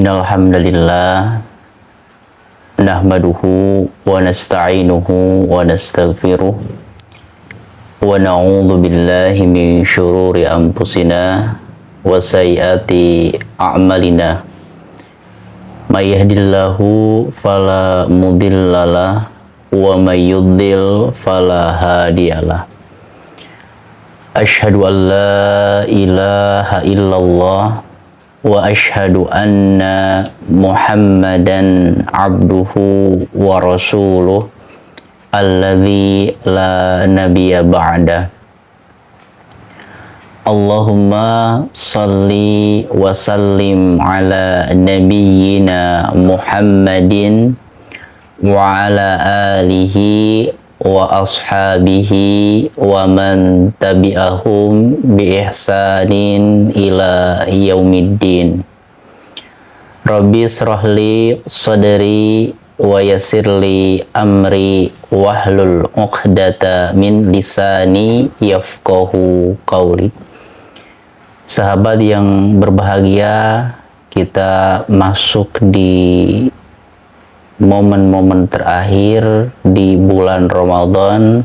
Innal hamdalillah nahmaduhu wa nasta'inuhu wa nastaghfiruh wa na'udzu billahi min syururi anfusina wa sayyiati a'malina. May yahdihillahu fala mudhillalah wa may yudlil fala hadiyalah. Asyhadu an la ilaha illallah wa asyhadu anna Muhammadan abduhu wa rasuluh alladzi la nabiyya ba'da. Allahumma salli wa sallim ala nabiyyina Muhammadin wa ala alihi wa ashabihi wa man tabi'ahum bi ihsanin ila yaumiddin. Rabbi shrahli sadri wa yassirli amri wahlul 'uqdata min lisani yafqahu qawli. Sahabat yang berbahagia, kita masuk di momen-momen terakhir di bulan Ramadan,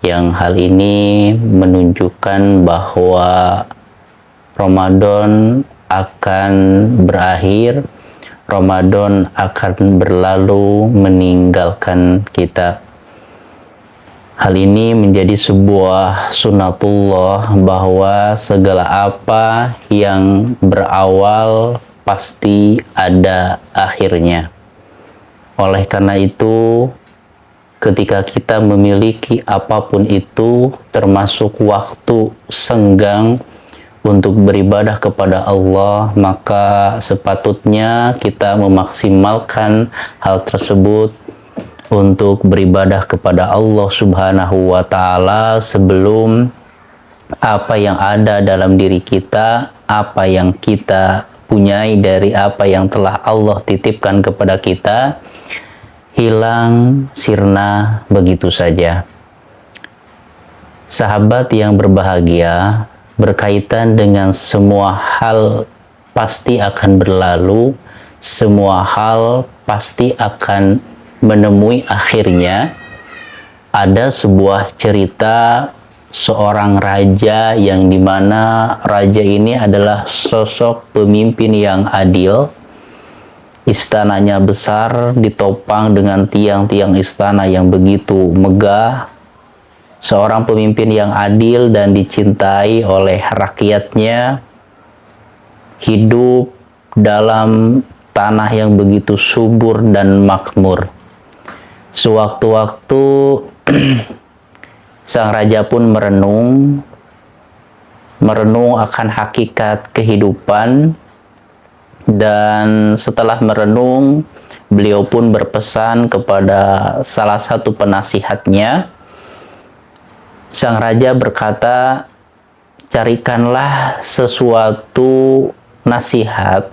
yang hal ini menunjukkan bahwa Ramadan akan berakhir, Ramadan akan berlalu meninggalkan kita. Hal ini menjadi sebuah sunatullah bahwa segala apa yang berawal pasti ada akhirnya. Oleh karena itu, ketika kita memiliki apapun itu, termasuk waktu senggang untuk beribadah kepada Allah, maka sepatutnya kita memaksimalkan hal tersebut untuk beribadah kepada Allah Subhanahu wa Ta'ala sebelum apa yang ada dalam diri kita, apa yang kita punyai dari apa yang telah Allah titipkan kepada kita, hilang sirna begitu saja. Sahabat yang berbahagia, berkaitan dengan semua hal pasti akan berlalu, semua hal pasti akan menemui akhirnya. Ada sebuah cerita seorang raja yang dimana raja ini adalah sosok pemimpin yang adil. Istananya besar, ditopang dengan tiang-tiang istana yang begitu megah. Seorang pemimpin yang adil dan dicintai oleh rakyatnya, hidup dalam tanah yang begitu subur dan makmur. Sewaktu-waktu sang raja pun merenung akan hakikat kehidupan, dan setelah merenung, beliau pun berpesan kepada salah satu penasihatnya. Sang raja berkata, carikanlah sesuatu nasihat,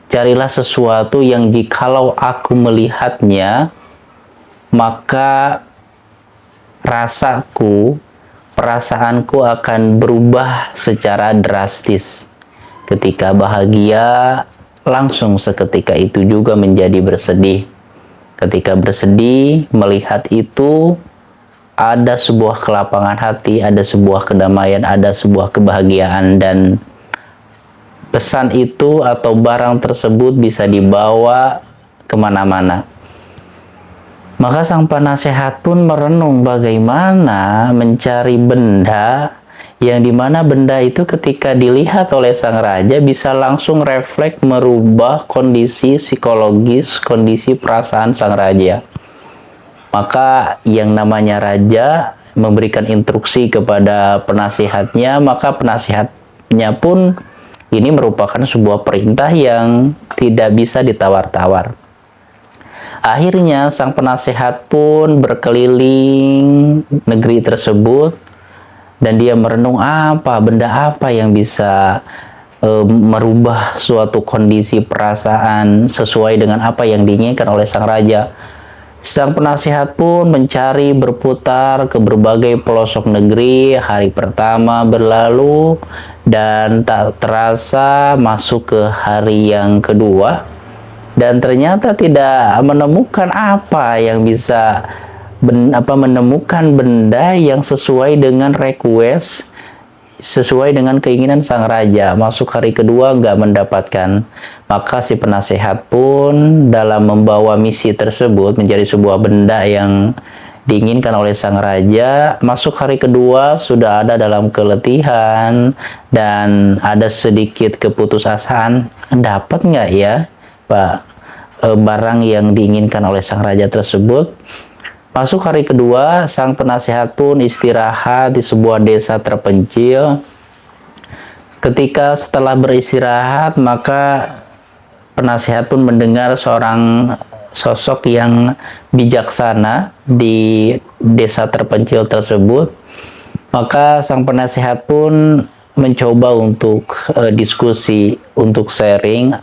carilah sesuatu yang jikalau aku melihatnya, maka perasaanku akan berubah secara drastis. Ketika bahagia, langsung seketika itu juga menjadi bersedih. Ketika bersedih, melihat itu, ada sebuah kelapangan hati, ada sebuah kedamaian, ada sebuah kebahagiaan, dan pesan itu atau barang tersebut bisa dibawa kemana-mana. Maka sang penasehat pun merenung bagaimana mencari benda yang dimana benda itu ketika dilihat oleh sang raja bisa langsung refleks merubah kondisi psikologis, kondisi perasaan sang raja. Maka yang namanya raja memberikan instruksi kepada penasihatnya, maka penasihatnya pun ini merupakan sebuah perintah yang tidak bisa ditawar-tawar. Akhirnya sang penasehat pun berkeliling negeri tersebut, dan dia merenung benda apa yang bisa merubah suatu kondisi perasaan sesuai dengan apa yang diinginkan oleh sang raja. Sang penasihat pun mencari berputar ke berbagai pelosok negeri. Hari pertama berlalu dan tak terasa masuk ke hari yang kedua. Dan ternyata tidak menemukan apa yang bisa menemukan benda yang sesuai dengan request, sesuai dengan keinginan sang raja. Masuk hari kedua nggak mendapatkan. Maka si penasehat pun dalam membawa misi tersebut menjadi sebuah benda yang diinginkan oleh sang raja. Masuk hari kedua sudah ada dalam keletihan dan ada sedikit keputusasaan. Dapat nggak ya Pak barang yang diinginkan oleh sang raja tersebut? Masuk hari kedua, sang penasehat pun istirahat di sebuah desa terpencil. Ketika setelah beristirahat, maka penasehat pun mendengar seorang sosok yang bijaksana di desa terpencil tersebut. Maka sang penasehat pun mencoba untuk diskusi, untuk sharing,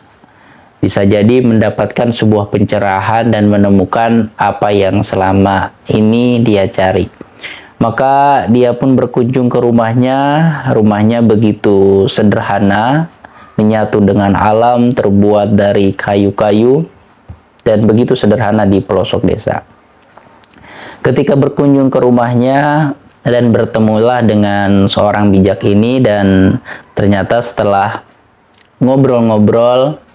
bisa jadi mendapatkan sebuah pencerahan dan menemukan apa yang selama ini dia cari. Maka dia pun berkunjung ke rumahnya. Rumahnya begitu sederhana, menyatu dengan alam, terbuat dari kayu-kayu, dan begitu sederhana di pelosok desa. Ketika berkunjung ke rumahnya dan bertemulah dengan seorang bijak ini, dan ternyata setelah ngobrol-ngobrol,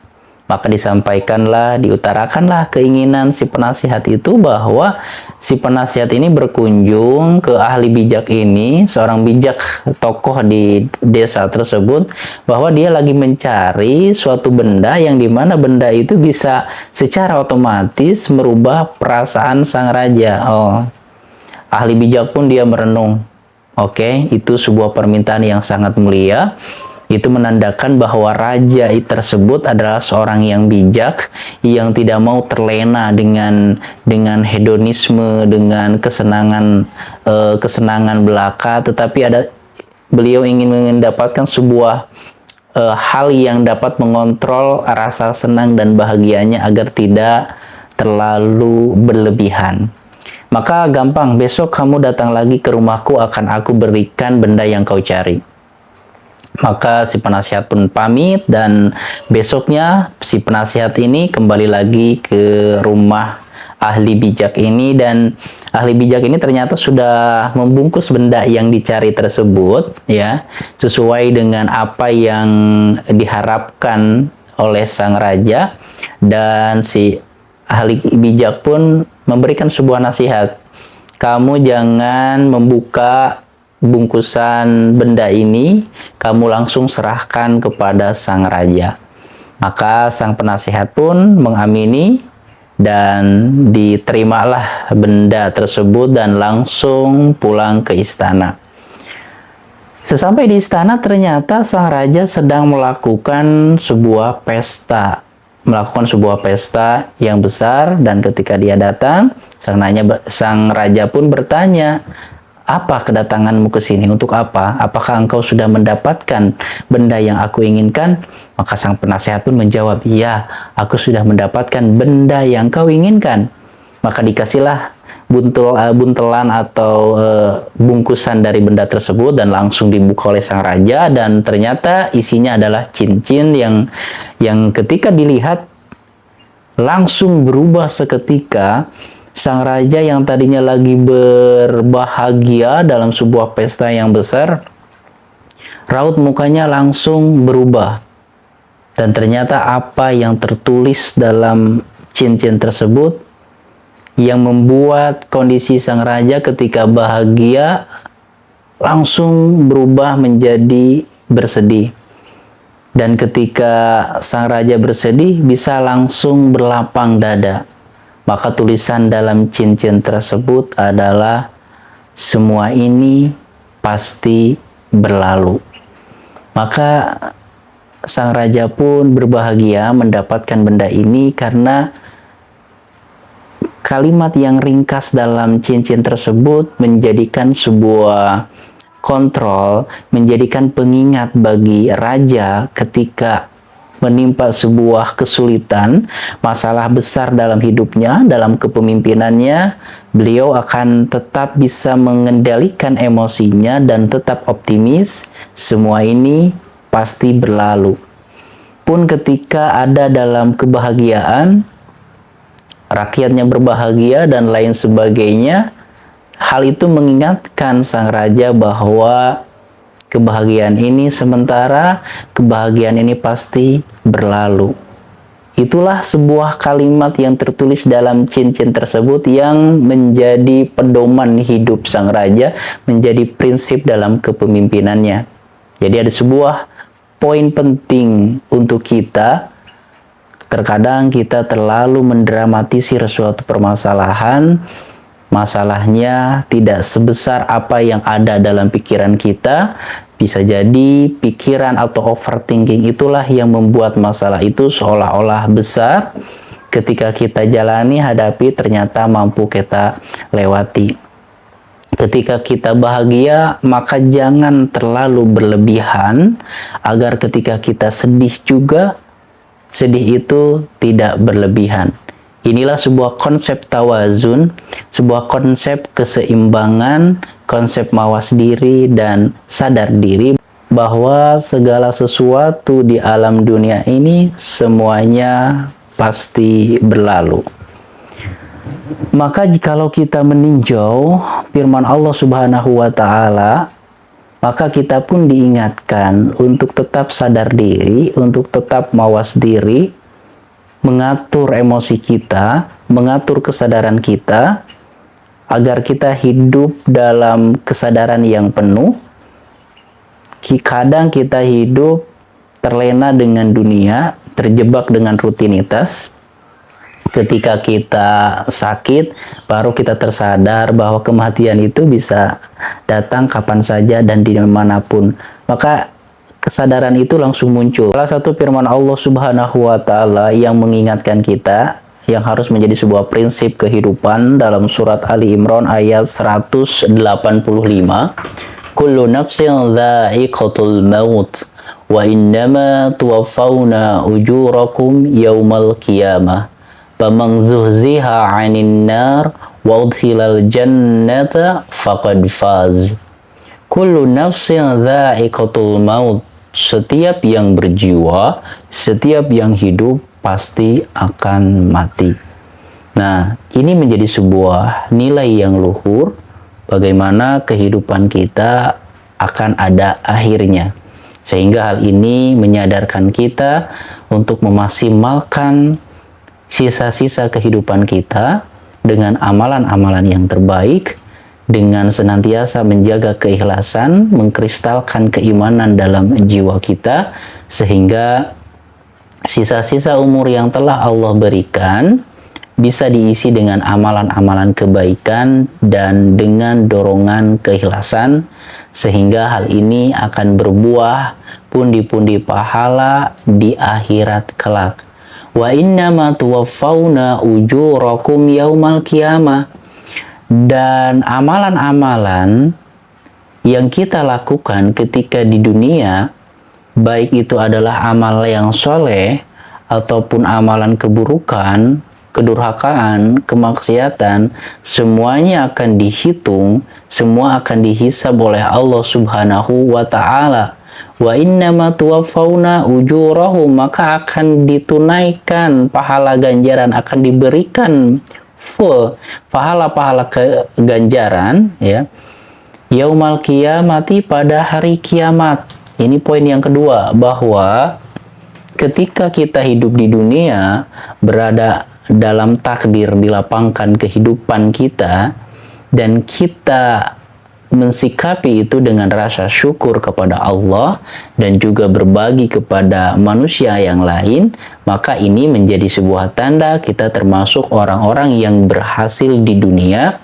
maka disampaikanlah, diutarakanlah keinginan si penasihat itu bahwa si penasihat ini berkunjung ke ahli bijak ini, seorang bijak tokoh di desa tersebut, bahwa dia lagi mencari suatu benda yang dimana benda itu bisa secara otomatis merubah perasaan sang raja. Oh, ahli bijak pun dia merenung. Oke, itu sebuah permintaan yang sangat mulia. Itu menandakan bahwa raja tersebut adalah seorang yang bijak, yang tidak mau terlena dengan hedonisme, dengan kesenangan belaka, tetapi beliau ingin mendapatkan sebuah hal yang dapat mengontrol rasa senang dan bahagianya agar tidak terlalu berlebihan. Maka gampang, besok kamu datang lagi ke rumahku, akan aku berikan benda yang kau cari. Maka si penasihat pun pamit, dan besoknya si penasihat ini kembali lagi ke rumah ahli bijak ini, dan ahli bijak ini ternyata sudah membungkus benda yang dicari tersebut ya, sesuai dengan apa yang diharapkan oleh sang raja. Dan si ahli bijak pun memberikan sebuah nasihat, kamu jangan membuka bungkusan benda ini, kamu langsung serahkan kepada sang raja. Maka sang penasehat pun mengamini dan diterimalah benda tersebut dan langsung pulang ke istana. Sesampai di istana, ternyata sang raja sedang melakukan sebuah pesta yang besar, dan ketika dia datang, sang raja pun bertanya, apa kedatanganmu ke sini? Untuk apa? Apakah engkau sudah mendapatkan benda yang aku inginkan? Maka sang penasehat pun menjawab, ya, aku sudah mendapatkan benda yang kau inginkan. Maka dikasihlah buntelan atau bungkusan dari benda tersebut, dan langsung dibuka oleh sang raja, dan ternyata isinya adalah cincin yang ketika dilihat langsung berubah seketika. Sang raja yang tadinya lagi berbahagia dalam sebuah pesta yang besar, raut mukanya langsung berubah. Dan ternyata apa yang tertulis dalam cincin tersebut yang membuat kondisi sang raja ketika bahagia langsung berubah menjadi bersedih. Dan ketika sang raja bersedih, bisa langsung berlapang dada. Maka tulisan dalam cincin tersebut adalah, semua ini pasti berlalu. Maka sang raja pun berbahagia mendapatkan benda ini, karena kalimat yang ringkas dalam cincin tersebut menjadikan sebuah kontrol, menjadikan pengingat bagi raja ketika menimpa sebuah kesulitan, masalah besar dalam hidupnya, dalam kepemimpinannya, beliau akan tetap bisa mengendalikan emosinya dan tetap optimis. Semua ini pasti berlalu. Pun ketika ada dalam kebahagiaan, rakyatnya berbahagia dan lain sebagainya, hal itu mengingatkan sang raja bahwa kebahagiaan ini sementara, kebahagiaan ini pasti berlalu. Itulah sebuah kalimat yang tertulis dalam cincin tersebut yang menjadi pedoman hidup sang raja, menjadi prinsip dalam kepemimpinannya. Jadi ada sebuah poin penting untuk kita. Terkadang kita terlalu mendramatisir suatu permasalahan. Masalahnya tidak sebesar apa yang ada dalam pikiran kita. Bisa jadi pikiran atau overthinking itulah yang membuat masalah itu seolah-olah besar. Ketika kita jalani, hadapi, ternyata mampu kita lewati. Ketika kita bahagia, maka jangan terlalu berlebihan, agar ketika kita sedih juga, sedih itu tidak berlebihan. Inilah sebuah konsep tawazun, sebuah konsep keseimbangan, konsep mawas diri dan sadar diri bahwa segala sesuatu di alam dunia ini semuanya pasti berlalu. Maka jikalau kita meninjau firman Allah Subhanahu wa Ta'ala, maka kita pun diingatkan untuk tetap sadar diri, untuk tetap mawas diri, mengatur emosi kita, mengatur kesadaran kita, agar kita hidup dalam kesadaran yang penuh. Kadang kita hidup terlena dengan dunia, terjebak dengan rutinitas. Ketika kita sakit, baru kita tersadar bahwa kematian itu bisa datang kapan saja dan dimanapun. Maka kesadaran itu langsung muncul. Salah satu firman Allah Subhanahu wa Ta'ala yang mengingatkan kita, yang harus menjadi sebuah prinsip kehidupan, dalam surat Ali Imran ayat 185. Kullu nafsin dha'iqatul maut wa innama tuwaffawna ujurakum yawmal qiyamah. Faman zuhziha 'anil nar wa udkhilal jannata faqad faz. Kullu nafsin dha'iqatul maut. Setiap yang berjiwa, setiap yang hidup pasti akan mati. Nah, ini menjadi sebuah nilai yang luhur, bagaimana kehidupan kita akan ada akhirnya. Sehingga hal ini menyadarkan kita untuk memaksimalkan sisa-sisa kehidupan kita dengan amalan-amalan yang terbaik, dengan senantiasa menjaga keikhlasan, mengkristalkan keimanan dalam jiwa kita, sehingga sisa-sisa umur yang telah Allah berikan bisa diisi dengan amalan-amalan kebaikan dan dengan dorongan keikhlasan, sehingga hal ini akan berbuah pundi-pundi pahala di akhirat kelak. Wa innama tuwaffawna ujurakum yaumal qiyamah. Dan amalan-amalan yang kita lakukan ketika di dunia, baik itu adalah amal yang soleh ataupun amalan keburukan, kedurhakaan, kemaksiatan, semuanya akan dihitung, semua akan dihisab oleh Allah Subhanahu wa Ta'ala. Wa innama tuwaffawna ujurahum, maka akan ditunaikan pahala ganjaran, akan diberikan full pahala-pahala keganjaran, ya, yaumal qiyamati, pada hari kiamat. Ini poin yang kedua, bahwa ketika kita hidup di dunia, berada dalam takdir, dilapangkan kehidupan kita, dan kita mensikapi itu dengan rasa syukur kepada Allah dan juga berbagi kepada manusia yang lain, maka ini menjadi sebuah tanda kita termasuk orang-orang yang berhasil di dunia,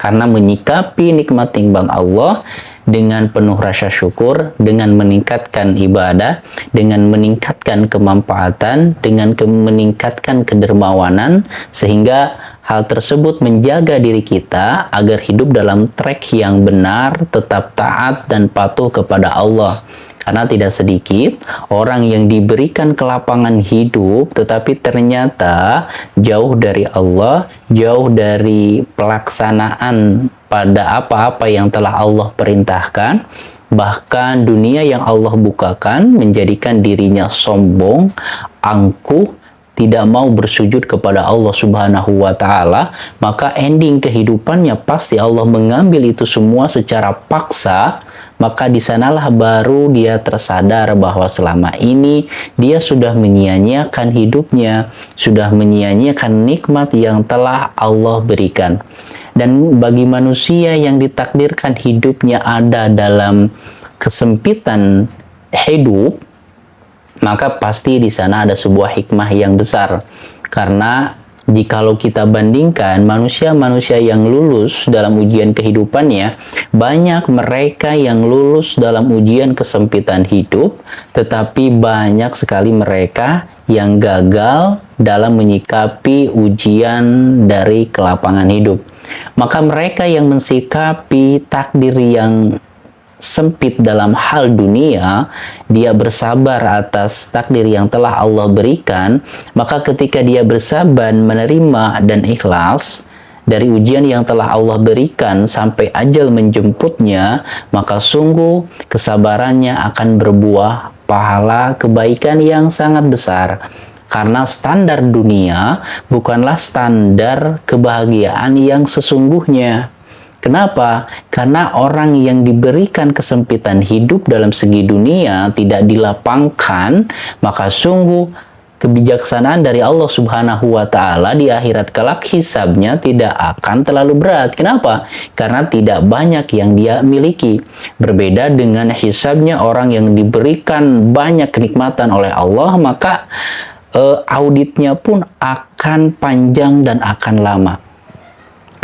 karena menyikapi nikmat timbang Allah dengan penuh rasa syukur, dengan meningkatkan ibadah, dengan meningkatkan kemanfaatan, dengan meningkatkan kedermawanan, sehingga hal tersebut menjaga diri kita agar hidup dalam track yang benar, tetap taat dan patuh kepada Allah. Karena tidak sedikit orang yang diberikan kelapangan hidup tetapi ternyata jauh dari Allah, jauh dari pelaksanaan pada apa-apa yang telah Allah perintahkan. Bahkan dunia yang Allah bukakan menjadikan dirinya sombong, angkuh, tidak mau bersujud kepada Allah Subhanahu wa Ta'ala, maka ending kehidupannya pasti Allah mengambil itu semua secara paksa. Maka di sanalah baru dia tersadar bahwa selama ini dia sudah menyia-nyiakan hidupnya, sudah menyia-nyiakan nikmat yang telah Allah berikan. Dan bagi manusia yang ditakdirkan hidupnya ada dalam kesempitan hidup, maka pasti di sana ada sebuah hikmah yang besar. Karena jikalau kita bandingkan manusia-manusia yang lulus dalam ujian kehidupannya, banyak mereka yang lulus dalam ujian kesempitan hidup, tetapi banyak sekali mereka yang gagal dalam menyikapi ujian dari kelapangan hidup. Maka mereka yang mensikapi takdir yang sempit dalam hal dunia, dia bersabar atas takdir yang telah Allah berikan, maka ketika dia bersabar, menerima dan ikhlas dari ujian yang telah Allah berikan sampai ajal menjemputnya, maka sungguh kesabarannya akan berbuah pahala kebaikan yang sangat besar. Karena standar dunia bukanlah standar kebahagiaan yang sesungguhnya. Kenapa? Karena orang yang diberikan kesempitan hidup dalam segi dunia tidak dilapangkan, maka sungguh kebijaksanaan dari Allah Subhanahu wa Ta'ala di akhirat kelak hisabnya tidak akan terlalu berat. Kenapa? Karena tidak banyak yang dia miliki. Berbeda dengan hisabnya orang yang diberikan banyak kenikmatan oleh Allah, maka auditnya pun akan panjang dan akan lama.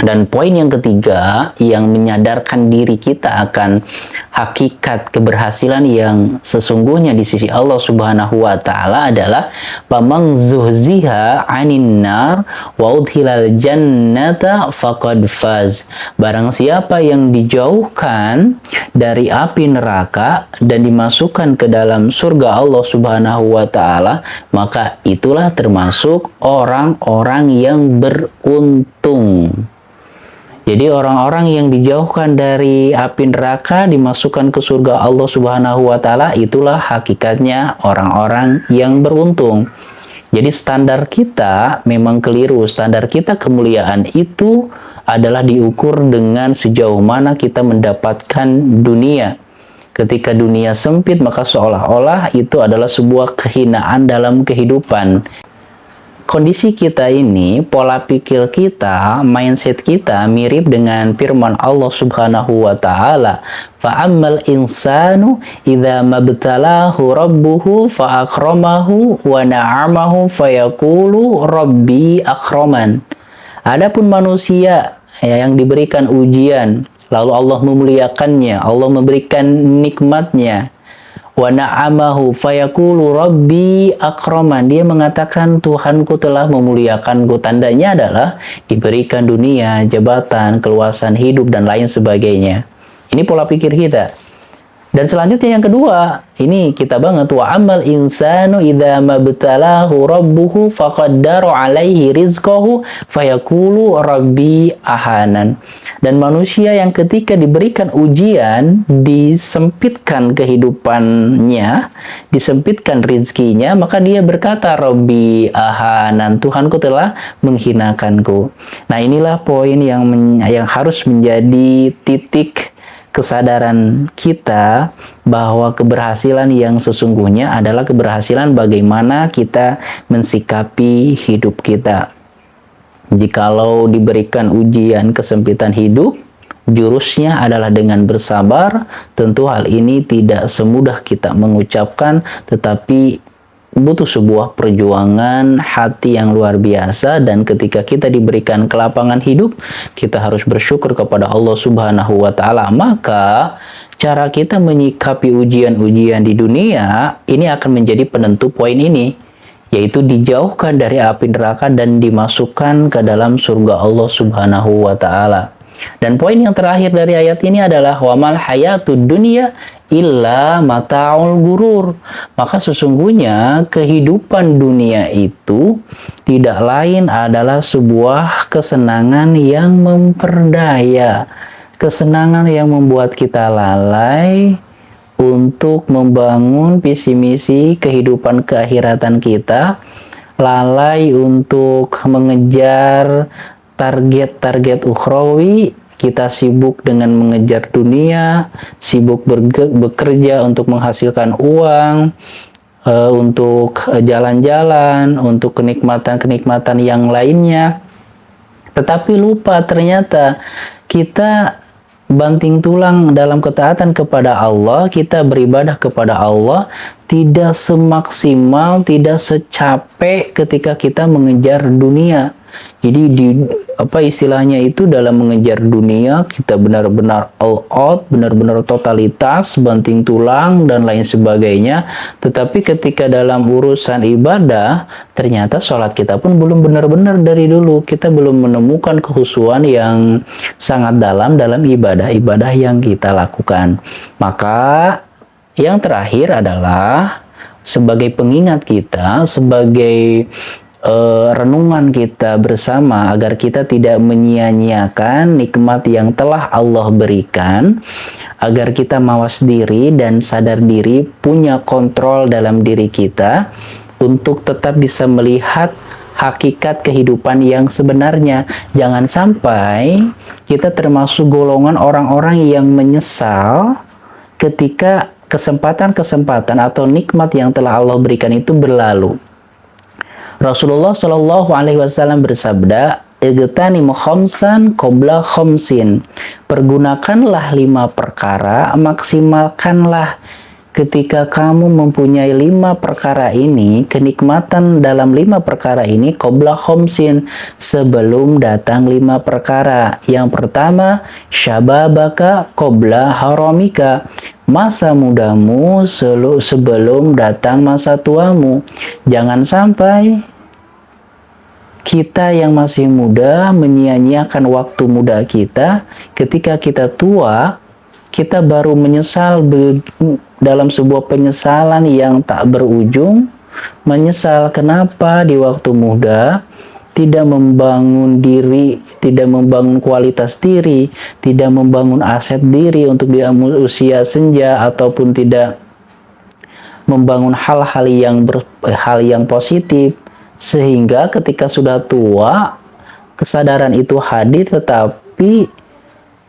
Dan poin yang ketiga yang menyadarkan diri kita akan hakikat keberhasilan yang sesungguhnya di sisi Allah Subhanahu wa Ta'ala adalah pamang zuhziha 'anin nar wa udkhilal jannata faqad faz. Barang siapa yang dijauhkan dari api neraka dan dimasukkan ke dalam surga Allah Subhanahu wa Ta'ala, maka itulah termasuk orang-orang yang beruntung. Jadi orang-orang yang dijauhkan dari api neraka dimasukkan ke surga Allah Subhanahu wa Ta'ala, itulah hakikatnya orang-orang yang beruntung. Jadi standar kita memang keliru. Standar kita kemuliaan itu adalah diukur dengan sejauh mana kita mendapatkan dunia. Ketika dunia sempit, maka seolah-olah itu adalah sebuah kehinaan dalam kehidupan. Kondisi kita ini, pola pikir kita, mindset kita mirip dengan firman Allah Subhanahu wa Ta'ala. Fa'ammal insanu idza mabtalahu rabbuhu fa'akramahu wa na'amahu fayaqulu rabbi akraman. Adapun manusia yang diberikan ujian, lalu Allah memuliakannya, Allah memberikan nikmatnya, wa na'amahu fayaqulu rabbi akraman, dia mengatakan Tuhanku telah memuliakanku. Tandanya adalah diberikan dunia, jabatan, keluasan hidup dan lain sebagainya. Ini pola pikir kita. Dan selanjutnya yang kedua, ini kita banget, wa amal insanu idza mabtalahu rabbuhu faqaddara alaihi rizqahu fayaqulu rabbi ahanan. Dan manusia yang ketika diberikan ujian, disempitkan kehidupannya, disempitkan rizkinya, maka dia berkata rabbi ahanan, Tuhanku telah menghinakanku. Nah, inilah poin yang harus menjadi titik kesadaran kita bahwa keberhasilan yang sesungguhnya adalah keberhasilan bagaimana kita mensikapi hidup kita. Jikalau diberikan ujian kesempitan hidup, jurusnya adalah dengan bersabar. Tentu hal ini tidak semudah kita mengucapkan, tetapi butuh sebuah perjuangan hati yang luar biasa. Dan ketika kita diberikan kelapangan hidup, kita harus bersyukur kepada Allah Subhanahu wa Ta'ala. Maka cara kita menyikapi ujian-ujian di dunia ini akan menjadi penentu poin ini, yaitu dijauhkan dari api neraka dan dimasukkan ke dalam surga Allah Subhanahu wa Ta'ala. Dan poin yang terakhir dari ayat ini adalah wamal hayatud dunya illa mata'ul gurur. Maka sesungguhnya kehidupan dunia itu tidak lain adalah sebuah kesenangan yang memperdaya, kesenangan yang membuat kita lalai untuk membangun visi misi kehidupan keakhiratan kita, lalai untuk mengejar target-target ukhrawi. Kita sibuk dengan mengejar dunia, sibuk bekerja untuk menghasilkan uang, untuk jalan-jalan, untuk kenikmatan-kenikmatan yang lainnya. Tetapi lupa ternyata kita banting tulang dalam ketaatan kepada Allah, kita beribadah kepada Allah tidak semaksimal, tidak secapek ketika kita mengejar dunia. Jadi istilahnya itu, dalam mengejar dunia kita benar-benar all out, benar-benar totalitas, banting tulang dan lain sebagainya. Tetapi ketika dalam urusan ibadah, ternyata sholat kita pun belum benar-benar dari dulu. Kita belum menemukan kekhusyuan yang sangat dalam ibadah-ibadah yang kita lakukan. Maka yang terakhir adalah sebagai pengingat kita, sebagai renungan kita bersama agar kita tidak menyia-nyiakan nikmat yang telah Allah berikan, agar kita mawas diri dan sadar diri, punya kontrol dalam diri kita untuk tetap bisa melihat hakikat kehidupan yang sebenarnya. Jangan sampai kita termasuk golongan orang-orang yang menyesal ketika kesempatan-kesempatan atau nikmat yang telah Allah berikan itu berlalu. Rasulullah Shallallahu Alaihi Wasallam bersabda, "Igtanimu khamsan qabla khamsin." Pergunakanlah 5 perkara, maksimalkanlah ketika kamu mempunyai 5 perkara ini, kenikmatan dalam 5 perkara ini, qabla khamsin, sebelum datang 5 perkara. Yang pertama, syababaka qabla haramika, masa mudamu sebelum datang masa tuamu. Jangan sampai kita yang masih muda menyia-nyiakan waktu muda kita. Ketika kita tua, kita baru menyesal dalam sebuah penyesalan yang tak berujung. Menyesal kenapa di waktu muda tidak membangun diri, tidak membangun kualitas diri, tidak membangun aset diri untuk di usia senja, ataupun tidak membangun hal-hal yang positif, sehingga ketika sudah tua kesadaran itu hadir, tetapi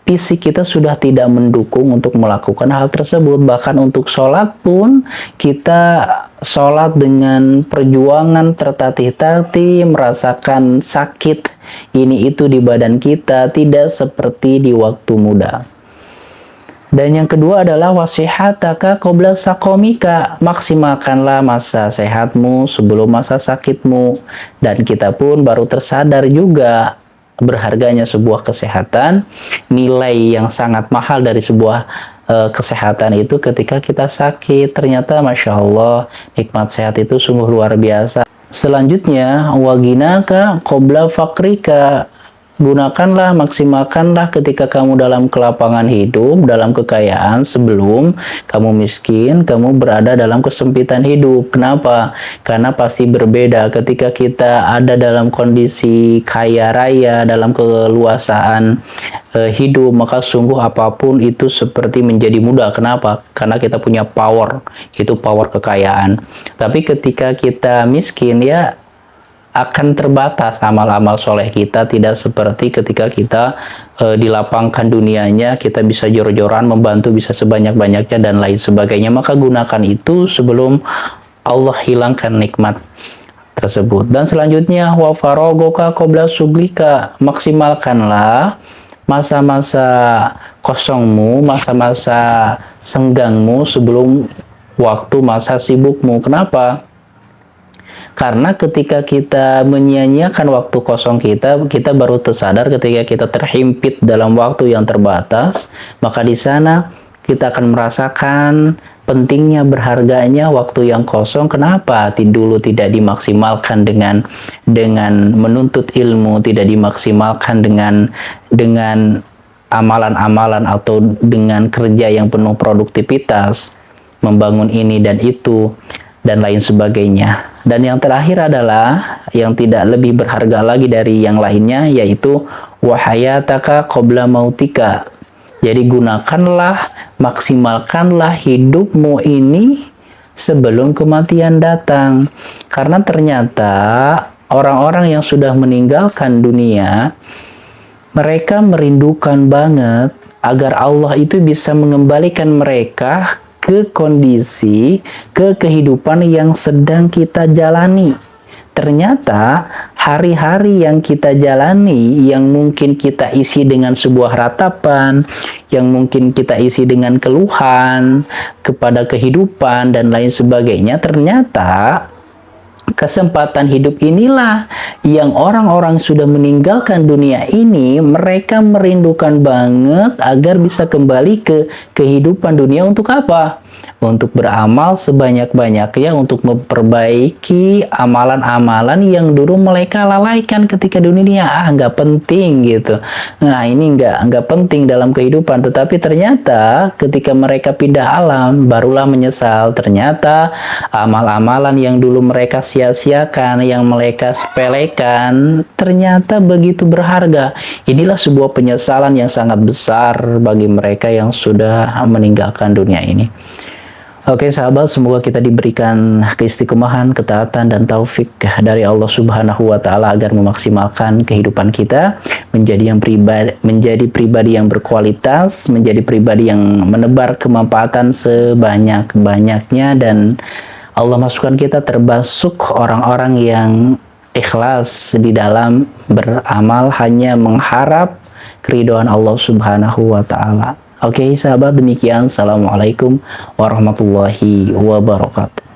fisik kita sudah tidak mendukung untuk melakukan hal tersebut. Bahkan untuk sholat pun kita sholat dengan perjuangan tertatih-tatih, merasakan sakit ini itu di badan kita, tidak seperti di waktu muda. Dan yang kedua adalah wasihataka qabla sakomika, maksimalkanlah masa sehatmu sebelum masa sakitmu. Dan kita pun baru tersadar juga berharganya sebuah kesehatan, nilai yang sangat mahal dari sebuah kesehatan itu ketika kita sakit. Ternyata Masya Allah, nikmat sehat itu sungguh luar biasa. Selanjutnya, waginaka qabla fakrika, gunakanlah, maksimalkanlah ketika kamu dalam kelapangan hidup, dalam kekayaan, sebelum kamu miskin, kamu berada dalam kesempitan hidup. Kenapa? Karena pasti berbeda ketika kita ada dalam kondisi kaya raya, dalam keluasaan hidup, maka sungguh apapun itu seperti menjadi mudah. Kenapa? Karena kita punya power, itu power kekayaan. Tapi ketika kita miskin, ya akan terbatas amal-amal soleh kita, tidak seperti ketika kita dilapangkan dunianya, kita bisa jor-joran membantu, bisa sebanyak-banyaknya dan lain sebagainya. Maka gunakan itu sebelum Allah hilangkan nikmat tersebut. Dan selanjutnya, wa faragoka qabla suglika, maksimalkanlah masa-masa kosongmu, masa-masa senggangmu sebelum waktu masa sibukmu. Kenapa? Karena ketika kita menyia-nyiakan waktu kosong kita, kita baru tersadar ketika kita terhimpit dalam waktu yang terbatas, maka di sana kita akan merasakan pentingnya, berharganya waktu yang kosong. Kenapa dulu tidak dimaksimalkan dengan menuntut ilmu, tidak dimaksimalkan dengan amalan-amalan atau dengan kerja yang penuh produktivitas, membangun ini dan itu, dan lain sebagainya. Dan yang terakhir adalah yang tidak lebih berharga lagi dari yang lainnya, yaitu wahayataka qabla mautika. Jadi gunakanlah, maksimalkanlah hidupmu ini sebelum kematian datang. Karena ternyata orang-orang yang sudah meninggalkan dunia, mereka merindukan banget agar Allah itu bisa mengembalikan mereka ke kondisi, ke kehidupan yang sedang kita jalani. Ternyata hari-hari yang kita jalani, yang mungkin kita isi dengan sebuah ratapan, yang mungkin kita isi dengan keluhan kepada kehidupan dan lain sebagainya, ternyata kesempatan hidup inilah yang orang-orang sudah meninggalkan dunia ini, mereka merindukan banget agar bisa kembali ke kehidupan dunia. Untuk apa? Untuk beramal sebanyak-banyaknya, untuk memperbaiki amalan-amalan yang dulu mereka lalaikan ketika dunia. Nggak penting gitu. Nah, ini nggak penting dalam kehidupan. Tetapi ternyata ketika mereka pindah alam, barulah menyesal. Ternyata amal-amalan yang dulu mereka sia-siakan, yang mereka sepelekan, ternyata begitu berharga. Inilah sebuah penyesalan yang sangat besar bagi mereka yang sudah meninggalkan dunia ini. Oke sahabat, semoga kita diberikan keistiqomahan, ketaatan, dan taufik dari Allah Subhanahu wa Ta'ala agar memaksimalkan kehidupan kita menjadi pribadi yang berkualitas, menjadi pribadi yang menebar kemanfaatan sebanyak-banyaknya, dan Allah masukkan kita termasuk orang-orang yang ikhlas di dalam beramal hanya mengharap keridhaan Allah Subhanahu wa Ta'ala. Oke sahabat, demikian. Assalamualaikum warahmatullahi wabarakatuh.